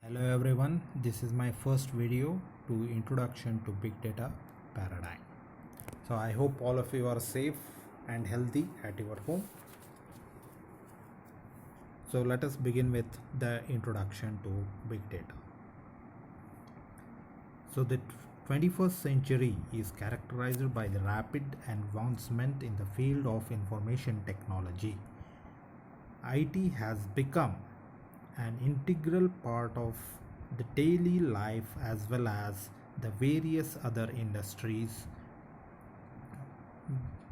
Hello everyone, this is my first video to introduction to big data paradigm. So I hope all of you are safe and healthy at your home. So let us begin with the introduction to big data. So the 21st century is characterized by the rapid advancement in the field of information technology. IT has become an integral part of the daily life as well as the various other industries.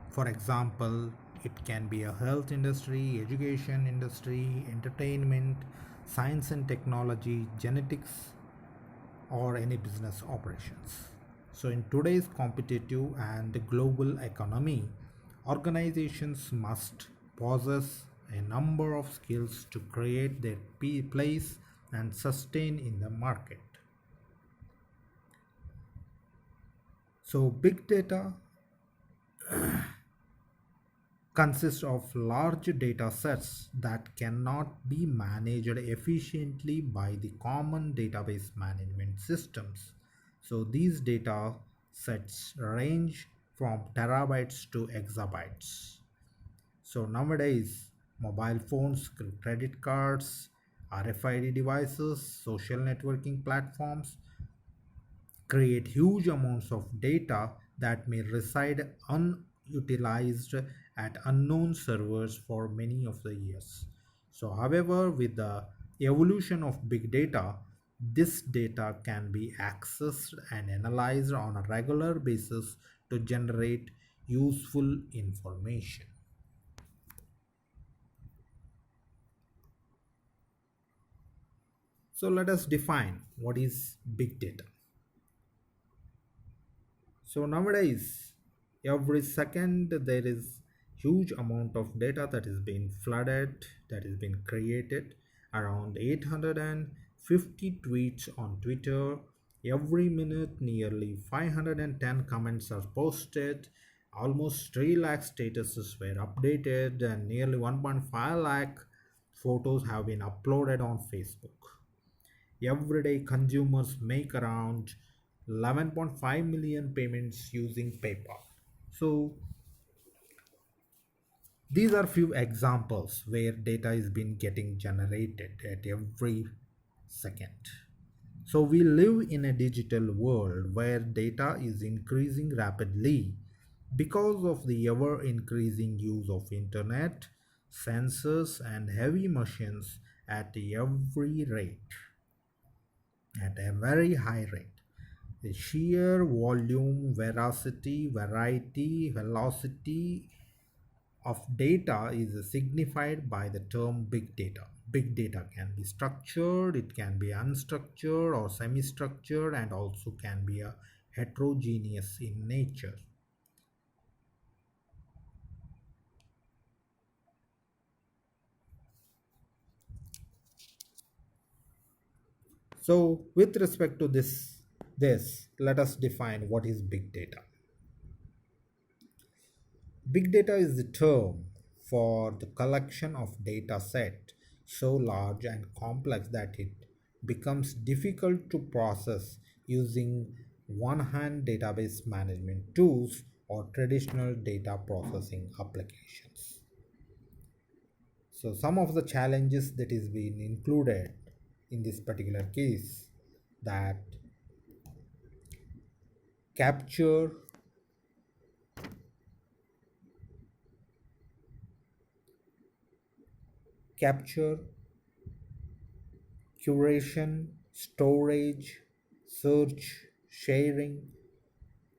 For example, it can be a health industry, education industry, entertainment, science and technology, genetics, or any business operations. So, in today's competitive and global economy, organizations must possess a number of skills to create their place and sustain in the market. So, big data consists of large data sets that cannot be managed efficiently by the common database management systems. So these data sets range from terabytes to exabytes. So nowadays, mobile phones, credit cards, RFID devices, social networking platforms create huge amounts of data that may reside unutilized at unknown servers for many of the years. So, however, with the evolution of big data, this data can be accessed and analyzed on a regular basis to generate useful information. So, let us define what is big data. So nowadays, every second there is huge amount of data that is being flooded, that is being created. Around 850 tweets on Twitter. Every minute, nearly 510 comments are posted. Almost 3 lakh statuses were updated, and nearly 1.5 lakh photos have been uploaded on Facebook. Everyday consumers make around 11.5 million payments using PayPal. So these are few examples where data is being getting generated at every second. So we live in a digital world where data is increasing rapidly because of the ever increasing use of internet, sensors and heavy machines at every rate, at a very high rate. The sheer volume, veracity, variety, velocity of data is signified by the term big data. Big data can be structured, it can be unstructured or semi-structured, and also can be a heterogeneous in nature. So with respect to this, let us define what is big data. Big data is the term for the collection of data set so large and complex that it becomes difficult to process using one-hand database management tools or traditional data processing applications. So some of the challenges that is being included in this particular case, that capture capture curation, storage, search, sharing,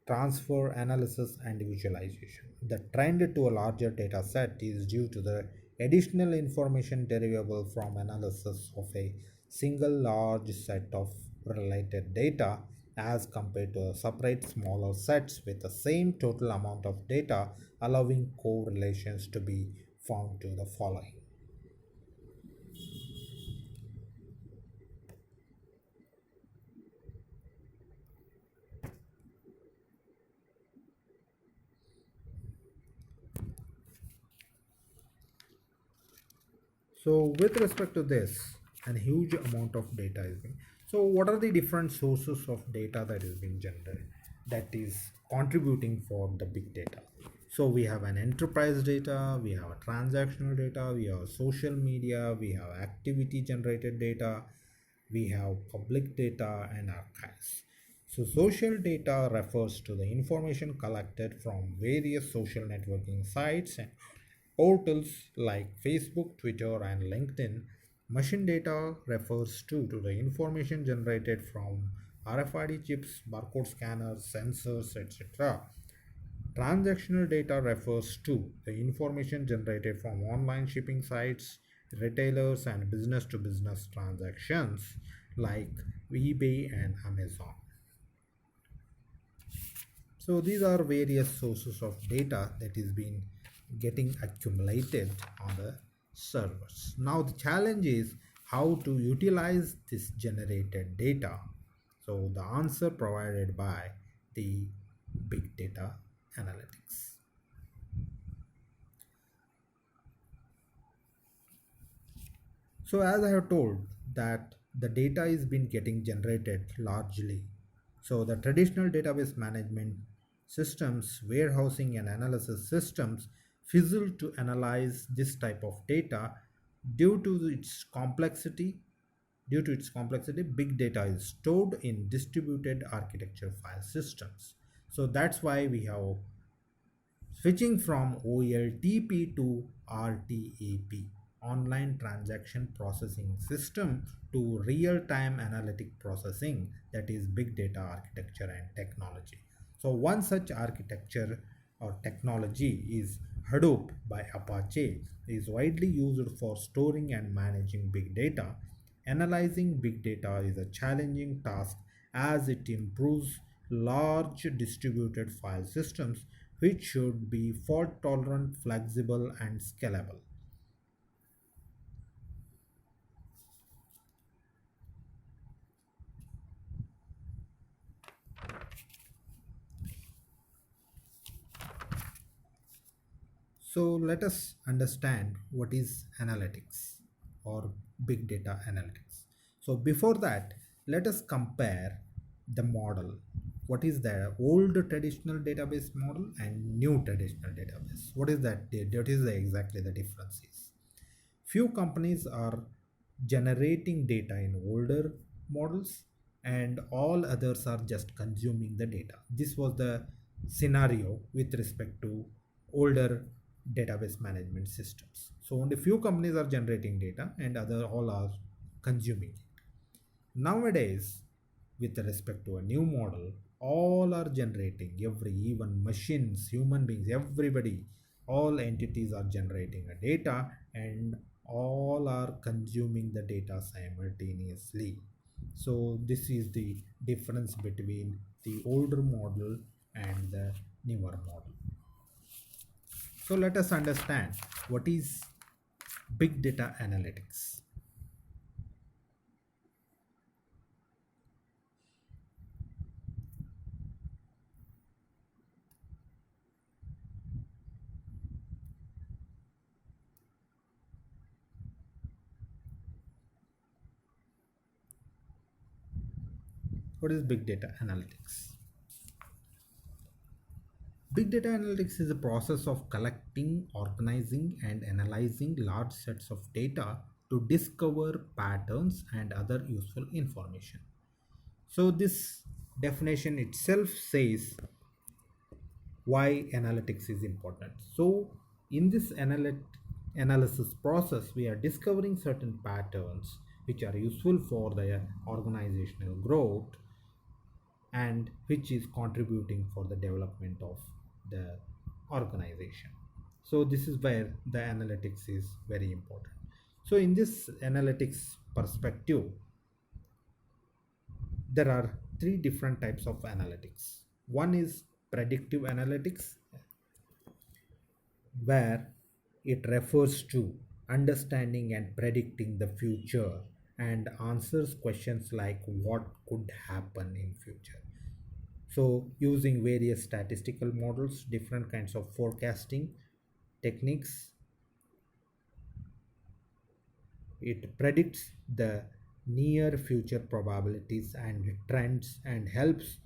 transfer, analysis, and visualization. The trend to a larger data set is due to the additional information derivable from analysis of a single large set of related data as compared to separate smaller sets with the same total amount of data, allowing correlations to be found to the following. So with respect to this, and huge amount of data is being. So what are the different sources of data that is being generated, that is contributing for the big data? So we have an enterprise data, we have a transactional data, we have social media, we have activity generated data, we have public data and archives. So social data refers to the information collected from various social networking sites and portals like Facebook, Twitter, and LinkedIn. Machine data refers to the information generated from RFID chips, barcode scanners, sensors, etc. Transactional data refers to the information generated from online shipping sites, retailers, and business to business transactions like eBay and Amazon. So these are various sources of data that is being getting accumulated on the servers. Now the challenge is how to utilize this generated data. So the answer provided by the big data analytics. So as I have told that the data is been getting generated largely. So the traditional database management systems, warehousing and analysis systems fizzle to analyze this type of data due to its complexity. Due to its complexity, big data is stored in distributed architecture file systems. So that's why we have switching from OLTP to RTAP, online transaction processing system, to real-time analytic processing, that is big data architecture and technology. So one such architecture or technology is Hadoop by Apache, is widely used for storing and managing big data. Analyzing big data is a challenging task as it improves large distributed file systems which should be fault tolerant, flexible, and scalable. So let us understand what is analytics or big data analytics. So before that, let us compare the model. What is the old traditional database model and new traditional database? What is that? That is exactly the difference is. Few companies are generating data in older models and all others are just consuming the data. This was the scenario with respect to older database management systems. So only few companies are generating data and other all are consuming it. Nowadays, with respect to a new model, all are generating, every, even machines, human beings, everybody, all entities are generating a data and all are consuming the data simultaneously. So this is the difference between the older model and the newer model. So let us understand what is big data analytics. What is big data analytics? Big data analytics is a process of collecting, organizing, and analyzing large sets of data to discover patterns and other useful information. So, this definition itself says why analytics is important. So, in this analysis process, we are discovering certain patterns which are useful for the organizational growth and which is contributing for the development of the organization. So this is where the analytics is very important. So in this analytics perspective, there are three different types of analytics. One is predictive analytics, where it refers to understanding and predicting the future and answers questions like what could happen in future. So using various statistical models, different kinds of forecasting techniques, It predicts the near future probabilities and trends and helps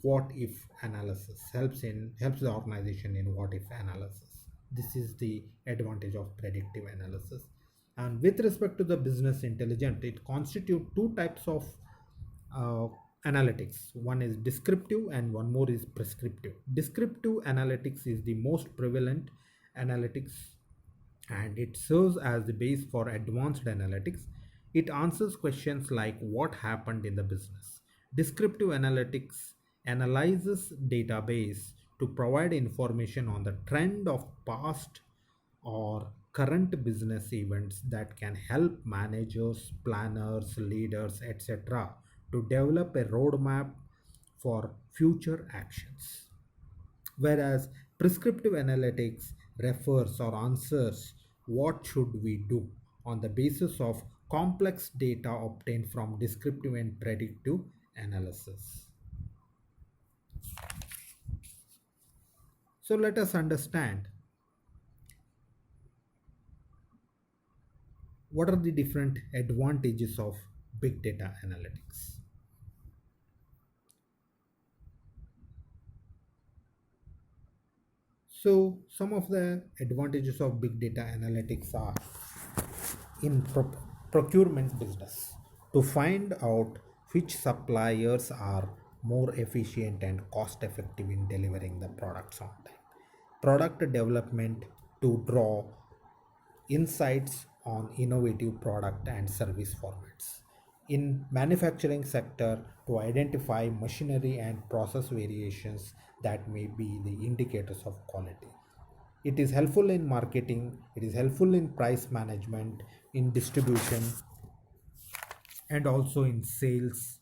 what if analysis, helps the organization in what if analysis. This is the advantage of predictive analysis. And with respect to the business intelligence, it constitutes two types of uh, analytics. One is descriptive and one more is prescriptive. Descriptive analytics is the most prevalent analytics, and it serves as the base for advanced analytics. It answers questions like what happened in the business. Descriptive analytics analyzes database to provide information on the trend of past or current business events that can help managers, planners, leaders, etc. to develop a roadmap for future actions. Whereas prescriptive analytics refers or answers what should we do on the basis of complex data obtained from descriptive and predictive analysis. So let us understand what are the different advantages of big data analytics. So some of the advantages of big data analytics are in procurement business to find out which suppliers are more efficient and cost effective in delivering the products on time. Product development to draw insights on innovative product and service formats. In manufacturing sector to identify machinery and process variations that may be the indicators of quality. It is helpful in marketing, it is helpful in price management, in distribution, and also in sales.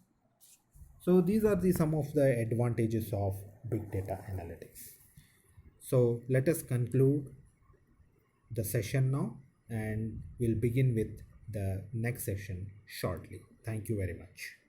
So these are the some of the advantages of big data analytics. So let us conclude the session now, and we'll begin with the next session shortly. Thank you very much.